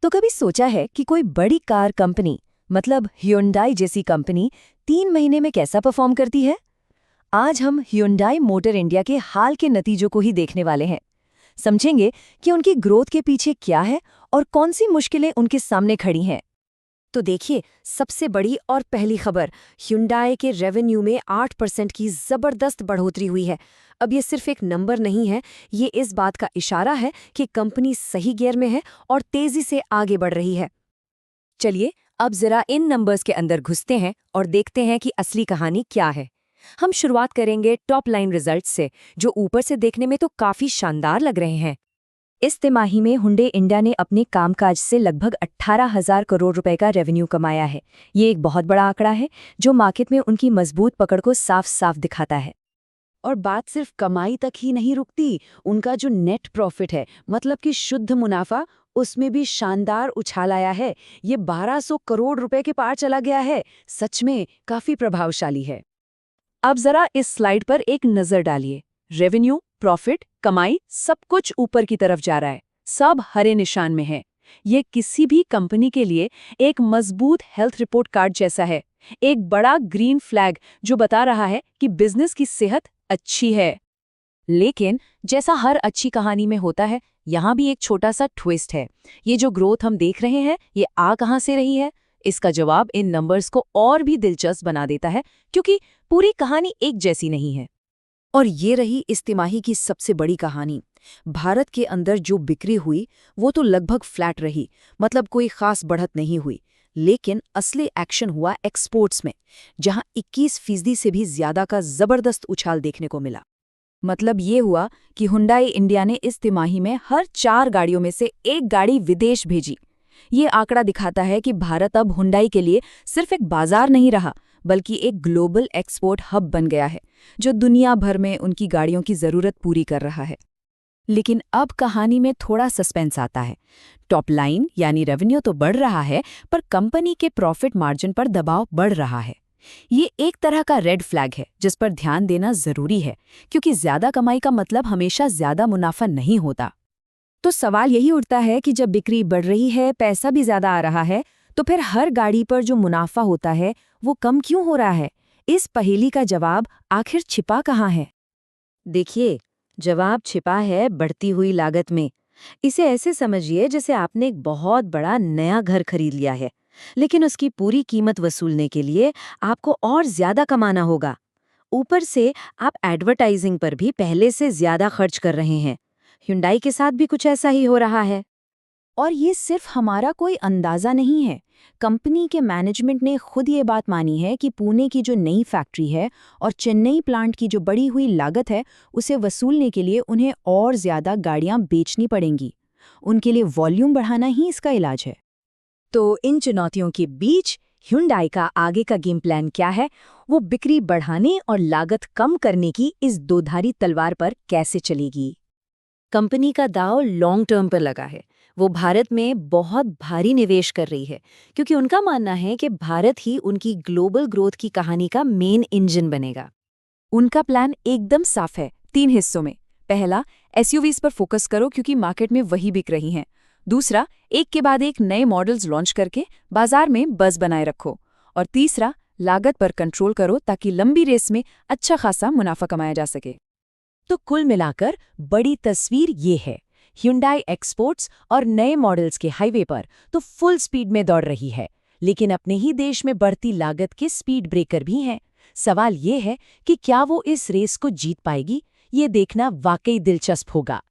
तो कभी सोचा है कि कोई बड़ी कार कंपनी मतलब ह्यूंडई जैसी कंपनी 3 महीने में कैसा परफॉर्म करती है? आज हम ह्यूंडई मोटर इंडिया के हाल के नतीजों को ही देखने वाले हैं। समझेंगे कि उनकी ग्रोथ के पीछे क्या है और कौन सी मुश्किलें उनके सामने खड़ी हैं। तो देखिए, सबसे बड़ी और पहली खबर, ह्यूंडई के रेवेन्यू में 8% की जबरदस्त बढ़ोतरी हुई है। अब ये सिर्फ एक नंबर नहीं है, ये इस बात का इशारा है कि कंपनी सही गियर में है और तेजी से आगे बढ़ रही है। चलिए अब जरा इन नंबर्स के अंदर घुसते हैं और देखते हैं कि असली कहानी क्या है। हम शुरुआत करेंगे टॉप लाइन रिजल्ट से, जो ऊपर से देखने में तो काफी शानदार लग रहे हैं। इस तिमाही में हुंडई इंडिया ने अपने कामकाज से लगभग 18,000 करोड़ रुपए का रेवेन्यू कमाया है। ये एक बहुत बड़ा आंकड़ा है जो मार्केट में उनकी मजबूत पकड़ को साफ साफ दिखाता है। और बात सिर्फ कमाई तक ही नहीं रुकती, उनका जो नेट प्रॉफिट है, मतलब कि शुद्ध मुनाफा, उसमें भी शानदार उछाल आया है। ये 1200 करोड़ रुपए के पार चला गया है। सच में काफी प्रभावशाली है। अब जरा इस स्लाइड पर एक नजर डालिए। रेवेन्यू, प्रॉफिट, कमाई सब कुछ ऊपर की तरफ जा रहा है, सब हरे निशान में है। ये किसी भी कंपनी के लिए एक मजबूत हेल्थ रिपोर्ट कार्ड जैसा है, एक बड़ा ग्रीन फ्लैग जो बता रहा है कि बिजनेस की सेहत अच्छी है। लेकिन जैसा हर अच्छी कहानी में होता है, यहाँ भी एक छोटा सा ट्विस्ट है। ये जो ग्रोथ हम देख रहे हैं, ये आ कहाँ से रही है? इसका जवाब इन नंबर्स को और भी दिलचस्प बना देता है, क्योंकि पूरी कहानी एक जैसी नहीं है। और ये रही इस तिमाही की सबसे बड़ी कहानी। भारत के अंदर जो बिक्री हुई वो तो लगभग फ्लैट रही, मतलब कोई खास बढ़त नहीं हुई। लेकिन असली एक्शन हुआ एक्सपोर्ट्स में, जहां 21% से भी ज्यादा का जबरदस्त उछाल देखने को मिला। मतलब ये हुआ कि हुंडई इंडिया ने इस तिमाही में हर 4 गाड़ियों में से 1 गाड़ी विदेश भेजी। ये आंकड़ा दिखाता है कि भारत अब हुंडई के लिए सिर्फ एक बाजार नहीं रहा, बल्कि एक ग्लोबल एक्सपोर्ट हब बन गया है, जो दुनिया भर में उनकी गाड़ियों की जरूरत पूरी कर रहा है। लेकिन अब कहानी में थोड़ा सस्पेंस आता है। टॉप लाइन यानी रेवेन्यू तो बढ़ रहा है, पर कंपनी के प्रॉफिट मार्जिन पर दबाव बढ़ रहा है। ये एक तरह का रेड फ्लैग है जिस पर ध्यान देना जरूरी है, क्योंकि ज्यादा कमाई का मतलब हमेशा ज्यादा मुनाफा नहीं होता। तो सवाल यही उठता है कि जब बिक्री बढ़ रही है, पैसा भी ज्यादा आ रहा है, तो फिर हर गाड़ी पर जो मुनाफा होता है वो कम क्यों हो रहा है? इस पहेली का जवाब आखिर छिपा कहाँ है? देखिए, जवाब छिपा है बढ़ती हुई लागत में। इसे ऐसे समझिए जैसे आपने एक बहुत बड़ा नया घर खरीद लिया है, लेकिन उसकी पूरी कीमत वसूलने के लिए आपको और ज्यादा कमाना होगा। ऊपर से आप एडवर्टाइजिंग पर भी पहले से ज्यादा खर्च कर रहे हैं। ह्यूंडई के साथ भी कुछ ऐसा ही हो रहा है। और ये सिर्फ हमारा कोई अंदाजा नहीं है। कंपनी के मैनेजमेंट ने खुद ये बात मानी है कि पुणे की जो नई फैक्ट्री है और चेन्नई प्लांट की जो बढ़ी हुई लागत है, उसे वसूलने के लिए उन्हें और ज्यादा गाड़ियां बेचनी पड़ेंगी। उनके लिए वॉल्यूम बढ़ाना ही इसका इलाज है। तो इन चुनौतियों के बीच ह्यूंडई का आगे का गेम प्लान क्या है? वो बिक्री बढ़ाने और लागत कम करने की इस दोधारी तलवार पर कैसे चलेगी? कंपनी का दांव लॉन्ग टर्म पर लगा है। वो भारत में बहुत भारी निवेश कर रही है, क्योंकि उनका मानना है कि भारत ही उनकी ग्लोबल ग्रोथ की कहानी का मेन इंजन बनेगा। उनका प्लान एकदम साफ है, 3 हिस्सों में। पहला, एसयूवीज पर फोकस करो क्योंकि मार्केट में वही बिक रही हैं। दूसरा, एक के बाद एक नए मॉडल्स लॉन्च करके बाजार में बज़ बनाए रखो। और तीसरा, लागत पर कंट्रोल करो ताकि लंबी रेस में अच्छा खासा मुनाफा कमाया जा सके। तो कुल मिलाकर बड़ी तस्वीर ये है, ह्यूंडई एक्सपोर्ट्स और नए मॉडल्स के हाईवे पर तो फुल स्पीड में दौड़ रही है, लेकिन अपने ही देश में बढ़ती लागत के स्पीड ब्रेकर भी हैं। सवाल ये है कि क्या वो इस रेस को जीत पाएगी? ये देखना वाकई दिलचस्प होगा।